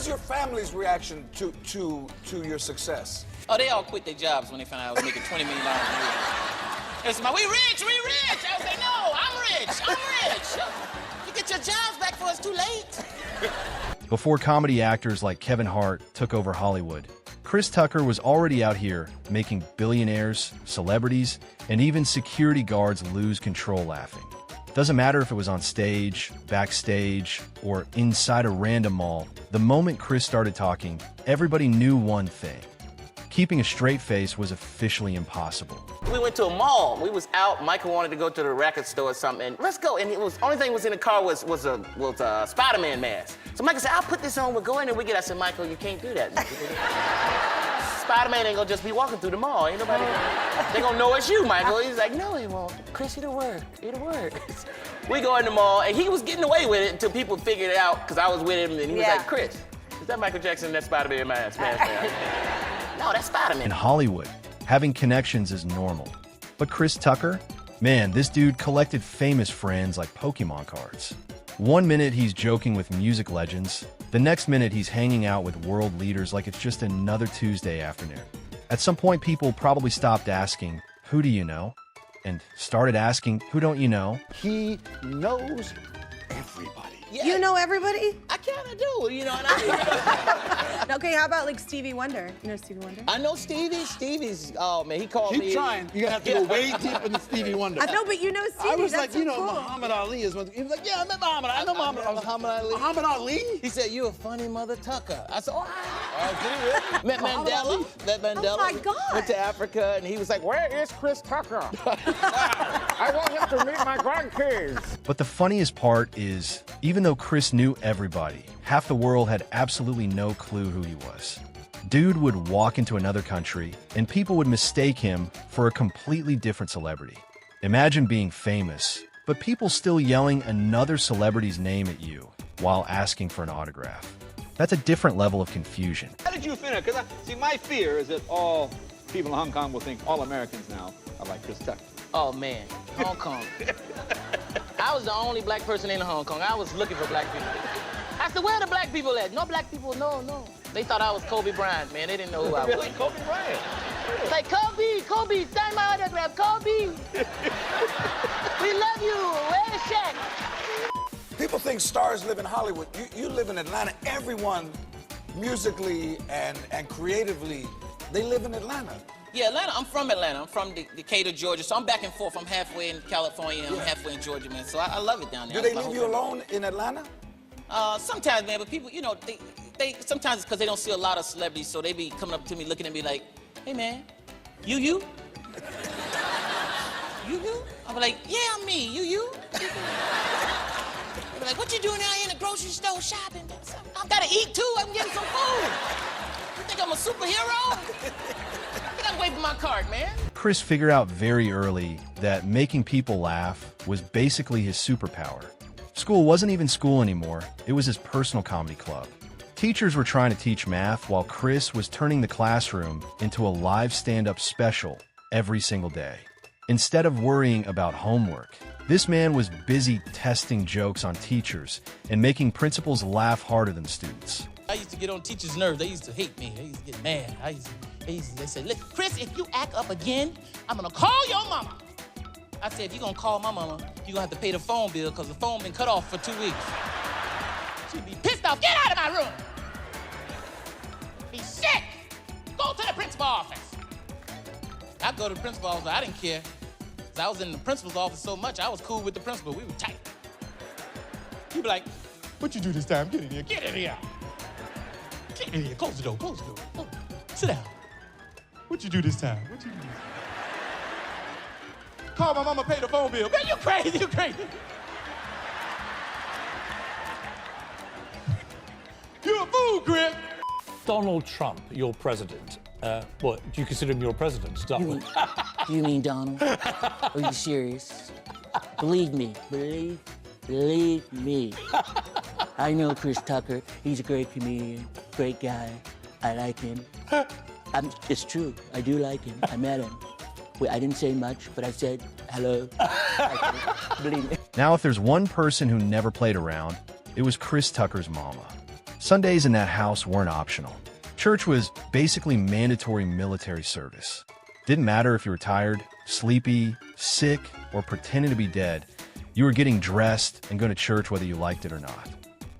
is your family's reaction to your success? Oh, they all quit their jobs when they found out I was making $20 million a year. It's my, we rich. I was like, no, I'm rich. You get your jobs back before it's too late. Before comedy actors like Kevin Hart took over Hollywood, Chris Tucker was already out here making billionaires, celebrities, and even security guards lose control laughing. Doesn't matter if it was on stage, backstage, or inside a random mall, the moment Chris started talking, everybody knew one thing. Keeping a straight face was officially impossible. We went to a mall. We was out. Michael wanted to go to the record store or something. And let's go. And it was only thing was in the car was a Spider-Man mask. So Michael said, "I'll put this on. We'll go in and we get." I said, "Michael, you can't do that. Spider-Man ain't gonna just be walking through the mall. Ain't nobody. They gonna know it's you, Michael." He's like, "No, he won't. Chris, it'll work. It'll work." We go in the mall, and he was getting away with it until people figured it out because I was with him, and he was like, "Chris, is that Michael Jackson in that Spider-Man mask?" No, that's Spider-Man. In Hollywood, having connections is normal. But Chris Tucker? Man, this dude collected famous friends like Pokemon cards. One minute he's joking with music legends, the next minute he's hanging out with world leaders like it's just another Tuesday afternoon. At some point, people probably stopped asking, "Who do you know?" and started asking, "Who don't you know?" He knows everybody. Yeah. You know everybody? I kind of do, you know what I mean? Okay, how about like Stevie Wonder? You know Stevie Wonder? I know Stevie. Stevie's, oh man, he called me. Keep trying. You're gonna have to go way deep into Stevie Wonder. I know, but you know Stevie. I was That's like, so you know, cool. Muhammad Ali is one. He was like, yeah, I met Muhammad. I know Muhammad Ali. Muhammad Ali? He said, "You a funny mother Tucker." I said, "Oh, Did he really? Met Mandela. Met Mandela. Oh my God. Went to Africa, and he was like, "Where is Chris Tucker? I want him to meet my grandkids." But the funniest part is, even though Chris knew everybody, half the world had absolutely no clue who he was. Dude would walk into another country, and people would mistake him for a completely different celebrity. Imagine being famous, but people still yelling another celebrity's name at you while asking for an autograph. That's a different level of confusion. How did you finish? Because see, my fear is that all people in Hong Kong will think all Americans now are like Chris Tucker. Oh man, Hong Kong. I was the only black person in Hong Kong. I was looking for black people. I said, "Where are the black people at?" No black people, no. They thought I was Kobe Bryant, man. They didn't know who I was. Really, Kobe Bryant? Like, Kobe, sign my autograph, Kobe. We love you. Where's Shaq? People think stars live in Hollywood. You live in Atlanta. Everyone, musically and creatively, they live in Atlanta. Yeah, Atlanta. I'm from Atlanta. I'm from Decatur, Georgia. So I'm back and forth. I'm halfway in California. I'm halfway in Georgia, man. So I love it down there. Do they leave you alone in Atlanta? Sometimes, man. But people, you know, they sometimes it's because they don't see a lot of celebrities, so they be coming up to me, looking at me like, "Hey, man, you?" You? I'm like, "Yeah, I'm me. You?" They be like, "What you doing out here in the grocery store shopping?" I gotta eat too. I'm getting some food. You think I'm a superhero? Get away from my cart, man. Chris figured out very early that making people laugh was basically his superpower. School wasn't even school anymore. It was his personal comedy club. Teachers were trying to teach math while Chris was turning the classroom into a live stand-up special every single day. Instead of worrying about homework, this man was busy testing jokes on teachers and making principals laugh harder than students. I used to get on teachers' nerves. They used to hate me. They used to get mad. They said, "Look, Chris, if you act up again, I'm gonna call your mama." I said, "If you're gonna call my mama, you're gonna have to pay the phone bill because the phone been cut off for 2 weeks." She'd be pissed off. "Get out of my room. He's sick. Go to the principal's office." I'd go to the principal's office. I didn't care. Because I was in the principal's office so much, I was cool with the principal. We were tight. He'd be like, "What you do this time? Get in here. Get in here. Get in here. Close the door. Close the door. Oh, sit down. What you do this time? What you do this time? Call my mama, pay the phone bill." Man, you crazy. You crazy. You're a fool, Chris. Donald Trump, your president. What, do you consider him your president? Start with. You mean Donald? Are you serious? Believe me. Believe me. I know Chris Tucker. He's a great comedian, great guy. I like him. It's true. I do like him. I met him. I didn't say much, but I said hello. Believe me. Now, if there's one person who never played around, it was Chris Tucker's mama. Sundays in that house weren't optional. Church was basically mandatory military service. Didn't matter if you were tired, sleepy, sick, or pretending to be dead. You were getting dressed and going to church whether you liked it or not.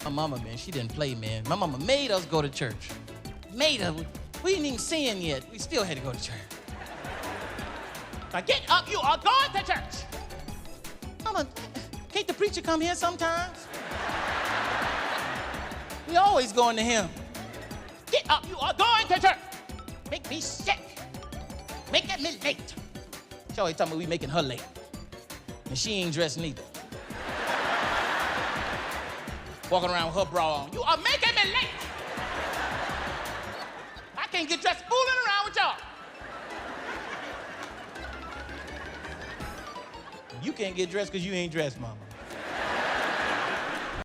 My mama, man, she didn't play, man. My mama made us go to church. Made us. We didn't even sin yet. We still had to go to church. Now get up, you are going to church. Mama, can't the preacher come here sometimes? We always going to him. Get up, you are going to church. Make me sick. Making me late. She always talking about we making her late. And she ain't dressed neither. Walking around with her bra on. You are making me late. I can't get dressed fooling around with y'all. You can't get dressed because you ain't dressed, mama.